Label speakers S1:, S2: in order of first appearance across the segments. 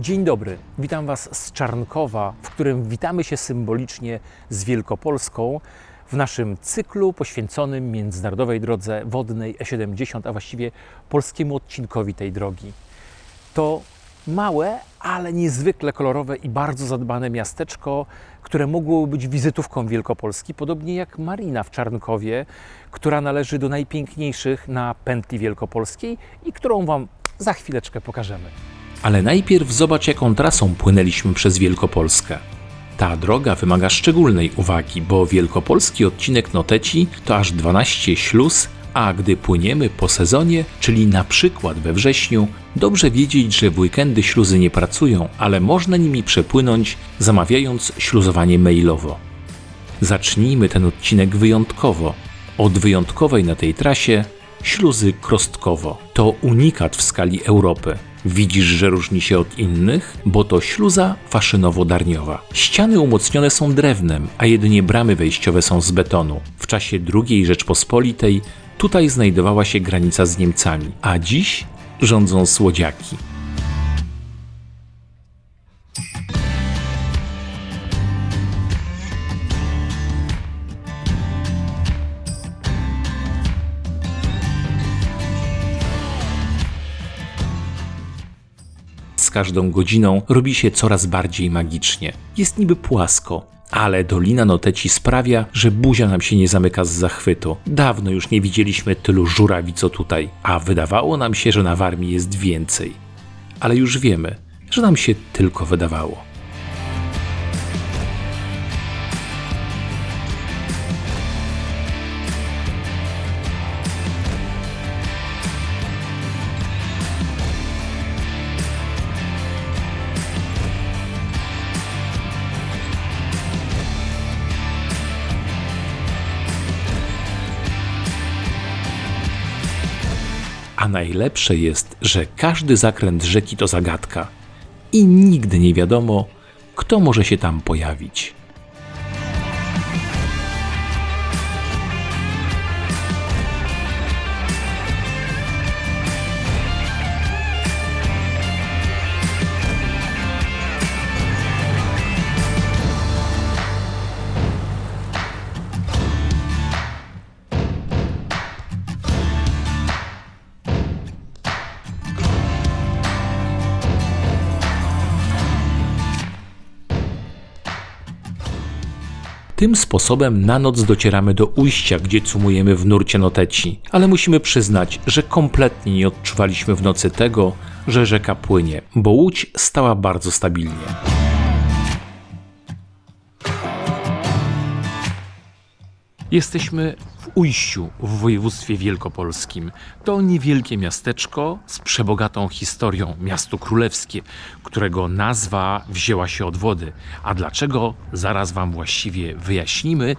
S1: Dzień dobry, witam Was z Czarnkowa, w którym witamy się symbolicznie z Wielkopolską w naszym cyklu poświęconym międzynarodowej drodze wodnej E70, a właściwie polskiemu odcinkowi tej drogi. To małe, ale niezwykle kolorowe i bardzo zadbane miasteczko, które mogłoby być wizytówką Wielkopolski, podobnie jak Marina w Czarnkowie, która należy do najpiękniejszych na pętli wielkopolskiej i którą Wam za chwileczkę pokażemy. Ale najpierw zobacz, jaką trasą płynęliśmy przez Wielkopolskę. Ta droga wymaga szczególnej uwagi, bo wielkopolski odcinek Noteci to aż 12 śluz, a gdy płyniemy po sezonie, czyli na przykład we wrześniu, dobrze wiedzieć, że w weekendy śluzy nie pracują, ale można nimi przepłynąć, zamawiając śluzowanie mailowo. Zacznijmy ten odcinek wyjątkowo. Od wyjątkowej na tej trasie śluzy Krostkowo. To unikat w skali Europy. Widzisz, że różni się od innych? Bo to śluza faszynowo-darniowa. Ściany umocnione są drewnem, a jedynie bramy wejściowe są z betonu. W czasie II Rzeczpospolitej tutaj znajdowała się granica z Niemcami, a dziś rządzą słodziaki. Z każdą godziną robi się coraz bardziej magicznie. Jest niby płasko, ale Dolina Noteci sprawia, że buzia nam się nie zamyka z zachwytu. Dawno już nie widzieliśmy tylu żurawi co tutaj, a wydawało nam się, że na Warmii jest więcej. Ale już wiemy, że nam się tylko wydawało. A najlepsze jest, że każdy zakręt rzeki to zagadka i nigdy nie wiadomo, kto może się tam pojawić. Tym sposobem na noc docieramy do ujścia, gdzie cumujemy w nurcie Noteci, ale musimy przyznać, że kompletnie nie odczuwaliśmy w nocy tego, że rzeka płynie, bo łódź stała bardzo stabilnie. Jesteśmy w Ujściu w województwie wielkopolskim. To niewielkie miasteczko z przebogatą historią, miasto królewskie, którego nazwa wzięła się od wody. A dlaczego? Zaraz Wam właściwie wyjaśnimy,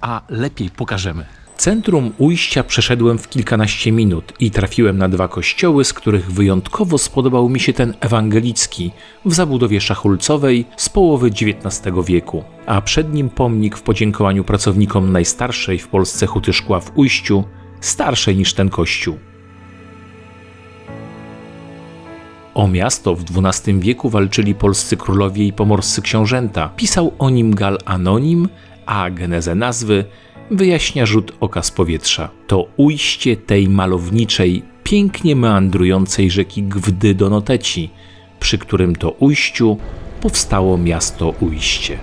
S1: a lepiej pokażemy. Centrum Ujścia przeszedłem w kilkanaście minut i trafiłem na dwa kościoły, z których wyjątkowo spodobał mi się ten ewangelicki w zabudowie szachulcowej z połowy XIX wieku, a przed nim pomnik w podziękowaniu pracownikom najstarszej w Polsce huty szkła w Ujściu, starszej niż ten kościół. O miasto w XII wieku walczyli polscy królowie i pomorscy książęta. Pisał o nim Gal Anonim, a genezę nazwy wyjaśnia rzut oka z powietrza. To ujście tej malowniczej, pięknie meandrującej rzeki Gwdy do Noteci, przy którym to ujściu powstało miasto Ujście.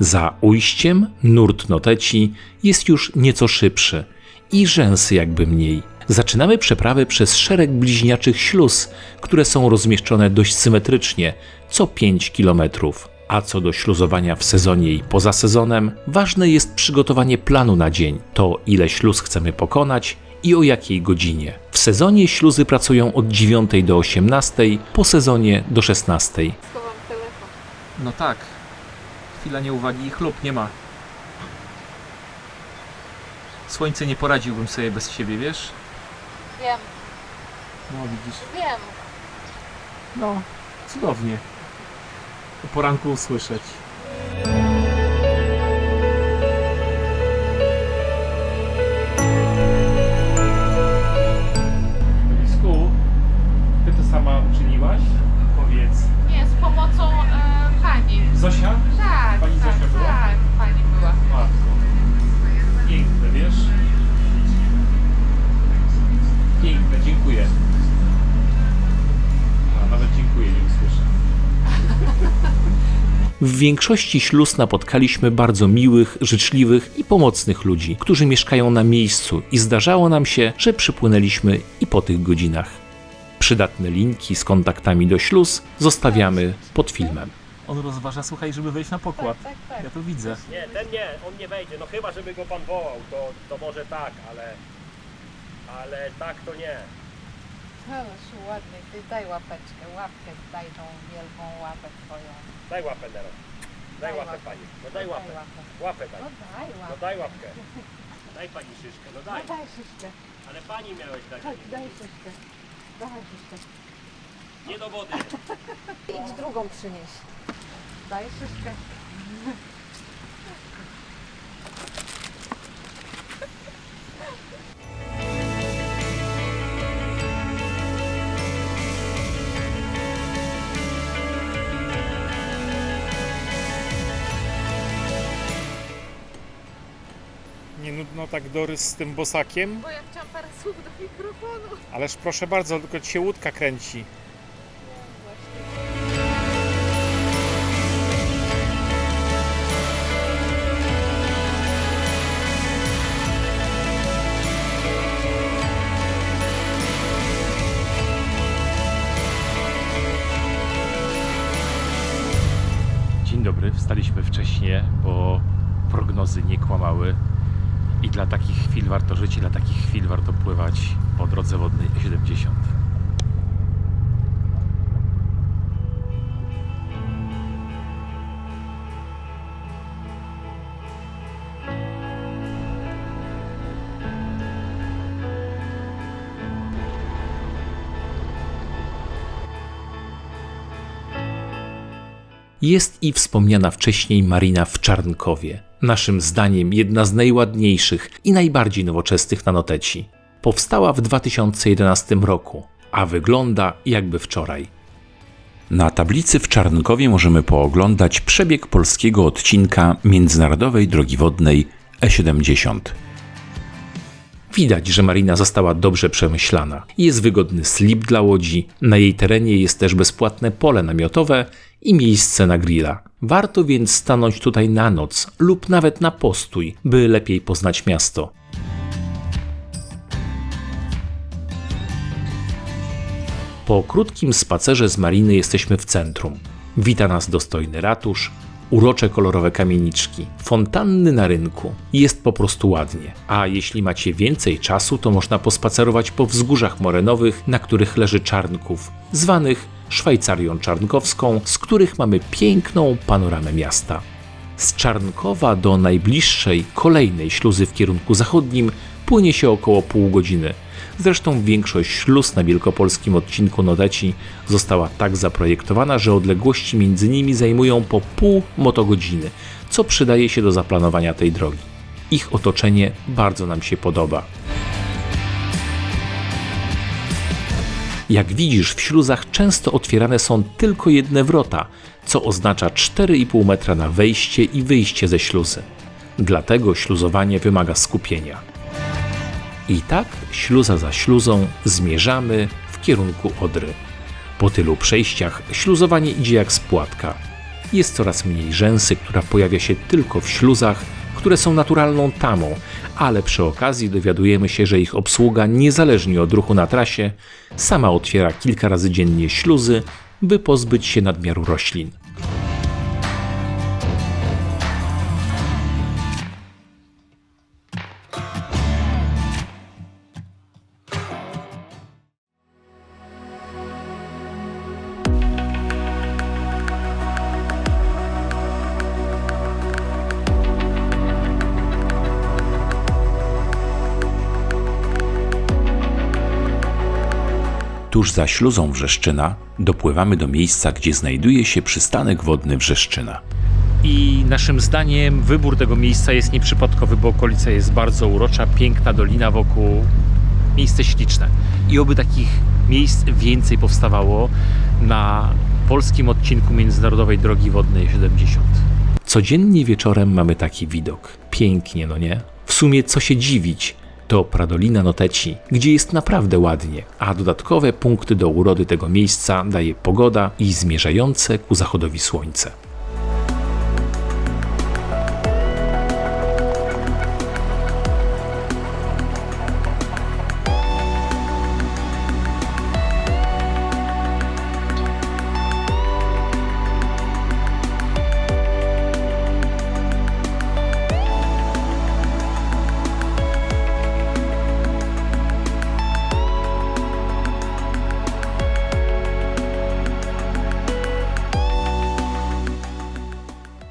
S1: Za ujściem nurt Noteci jest już nieco szybszy i rzęsy jakby mniej. Zaczynamy przeprawę przez szereg bliźniaczych śluz, które są rozmieszczone dość symetrycznie, co 5 kilometrów. A co do śluzowania w sezonie i poza sezonem, ważne jest przygotowanie planu na dzień. To ile śluz chcemy pokonać i o jakiej godzinie. W sezonie śluzy pracują od 9 do 18, po sezonie do 16.
S2: Schowam telefon.
S1: No tak. Chwila nieuwagi i chlub nie ma. Słońce nie poradziłbym sobie bez ciebie, wiesz?
S2: Wiem,
S1: No widzisz.
S2: wiem.
S1: No, cudownie. O poranku usłyszeć. W większości śluz napotkaliśmy bardzo miłych, życzliwych i pomocnych ludzi, którzy mieszkają na miejscu i zdarzało nam się, że przypłynęliśmy i po tych godzinach. Przydatne linki z kontaktami do śluz zostawiamy pod filmem. On rozważa, słuchaj, żeby wejść na pokład.
S2: Tak.
S1: Ja to widzę.
S3: Nie, ten nie, on nie wejdzie. No chyba, żeby go pan wołał, to może tak, ale tak to nie.
S2: Ależ ładny, ty daj łapeczkę, łapkę daj tą wielką łapę twoją.
S3: Daj łapę teraz. Daj łapę pani. No daj łapę. Łapę daj.
S2: No daj łapę.
S3: No daj łapkę. Daj pani szyszkę, no daj.
S2: No daj szyszkę,
S3: Ale pani miałeś dać.
S2: chodź, daj szyszkę. Daj szyszkę.
S3: Nie do wody.
S2: Idź drugą przynieś. Daj szyszkę.
S4: Nie nudno tak Dorys z tym bosakiem?
S2: Bo ja chciałam parę słów do mikrofonu.
S4: Ależ proszę bardzo, tylko ci się łódka kręci.
S1: Dzień dobry, wstaliśmy wcześniej, bo prognozy nie kłamały i dla takich chwil warto żyć i dla takich chwil warto pływać po drodze wodnej E70. Jest i wspomniana wcześniej marina w Czarnkowie. Naszym zdaniem jedna z najładniejszych i najbardziej nowoczesnych na Noteci. Powstała w 2011 roku, a wygląda jakby wczoraj. Na tablicy w Czarnkowie możemy pooglądać przebieg polskiego odcinka Międzynarodowej Drogi Wodnej E70. Widać, że marina została dobrze przemyślana. Jest wygodny slip dla łodzi, na jej terenie jest też bezpłatne pole namiotowe i miejsce na grilla. Warto więc stanąć tutaj na noc lub nawet na postój, by lepiej poznać miasto. Po krótkim spacerze z mariny jesteśmy w centrum. Wita nas dostojny ratusz, urocze kolorowe kamieniczki, fontanny na rynku. Jest po prostu ładnie. A jeśli macie więcej czasu, to można pospacerować po wzgórzach morenowych, na których leży Czarnków, zwanych Szwajcarią Czarnkowską, z których mamy piękną panoramę miasta. Z Czarnkowa do najbliższej, kolejnej śluzy w kierunku zachodnim płynie się około pół godziny. Zresztą większość śluz na wielkopolskim odcinku Noteci została tak zaprojektowana, że odległości między nimi zajmują po pół motogodziny, co przydaje się do zaplanowania tej drogi. Ich otoczenie bardzo nam się podoba. Jak widzisz, w śluzach często otwierane są tylko jedne wrota, co oznacza 4,5 metra na wejście i wyjście ze śluzy. Dlatego śluzowanie wymaga skupienia. I tak, śluza za śluzą, zmierzamy w kierunku Odry. Po tylu przejściach śluzowanie idzie jak z płatka. Jest coraz mniej rzęsy, która pojawia się tylko w śluzach, które są naturalną tamą, ale przy okazji dowiadujemy się, że ich obsługa, niezależnie od ruchu na trasie, sama otwiera kilka razy dziennie śluzy, by pozbyć się nadmiaru roślin. Tuż za śluzą Wrzeszczyna dopływamy do miejsca, gdzie znajduje się przystanek wodny Wrzeszczyna. I naszym zdaniem wybór tego miejsca jest nieprzypadkowy, bo okolica jest bardzo urocza, piękna dolina wokół, miejsce śliczne. I oby takich miejsc więcej powstawało na polskim odcinku Międzynarodowej Drogi Wodnej 70. Codziennie wieczorem mamy taki widok. Pięknie, no nie? W sumie co się dziwić? To Pradolina Noteci, gdzie jest naprawdę ładnie, a dodatkowe punkty do urody tego miejsca daje pogoda i zmierzające ku zachodowi słońce.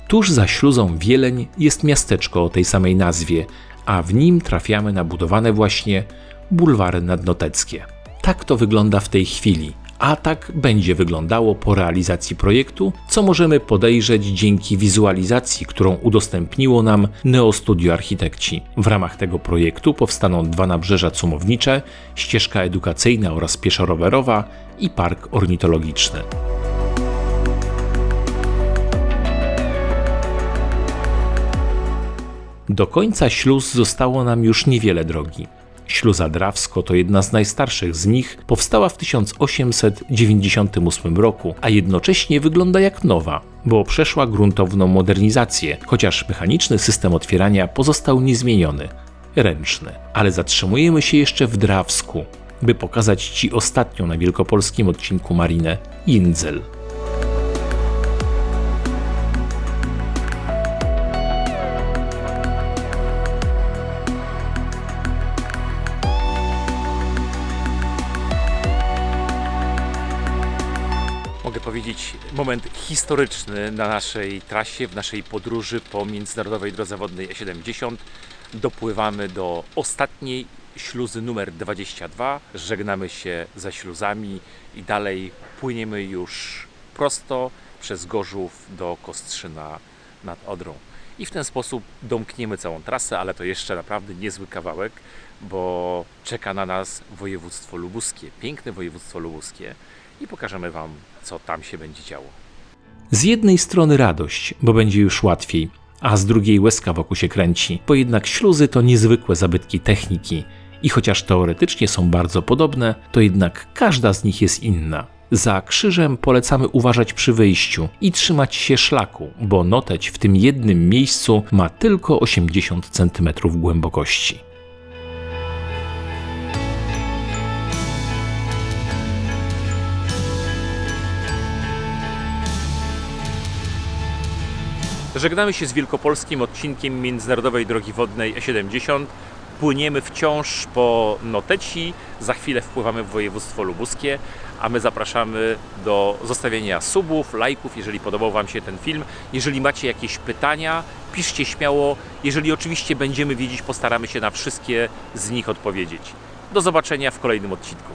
S1: Tuż za śluzą Wieleń jest miasteczko o tej samej nazwie, a w nim trafiamy na budowane właśnie bulwary nadnoteckie. Tak to wygląda w tej chwili, a tak będzie wyglądało po realizacji projektu, co możemy podejrzeć dzięki wizualizacji, którą udostępniło nam Neo Studio Architekci. W ramach tego projektu powstaną 2 nabrzeża cumownicze, ścieżka edukacyjna oraz pieszo-rowerowa i park ornitologiczny. Do końca śluz zostało nam już niewiele drogi. Śluza Drawsko to jedna z najstarszych z nich, powstała w 1898 roku, a jednocześnie wygląda jak nowa, bo przeszła gruntowną modernizację, chociaż mechaniczny system otwierania pozostał niezmieniony, ręczny. Ale zatrzymujemy się jeszcze w Drawsku, by pokazać Ci ostatnią na wielkopolskim odcinku marinę Jindzel. Mogę powiedzieć, moment historyczny na naszej trasie, w naszej podróży po międzynarodowej drodze wodnej E70. Dopływamy do ostatniej śluzy numer 22, żegnamy się ze śluzami i dalej płyniemy już prosto przez Gorzów do Kostrzyna nad Odrą. I w ten sposób domkniemy całą trasę, ale to jeszcze naprawdę niezły kawałek, bo czeka na nas województwo lubuskie, piękne województwo lubuskie. I pokażemy Wam, co tam się będzie działo. Z jednej strony radość, bo będzie już łatwiej, a z drugiej łezka wokół się kręci, bo jednak śluzy to niezwykłe zabytki techniki i chociaż teoretycznie są bardzo podobne, to jednak każda z nich jest inna. Za krzyżem polecamy uważać przy wyjściu i trzymać się szlaku, bo noteć w tym jednym miejscu ma tylko 80 cm głębokości. Żegnamy się z wielkopolskim odcinkiem międzynarodowej drogi wodnej E70. Płyniemy wciąż po Noteci, za chwilę wpływamy w województwo lubuskie, a my zapraszamy do zostawienia subów, lajków, jeżeli podobał Wam się ten film. Jeżeli macie jakieś pytania, piszcie śmiało. Jeżeli oczywiście będziemy wiedzieć, postaramy się na wszystkie z nich odpowiedzieć. Do zobaczenia w kolejnym odcinku.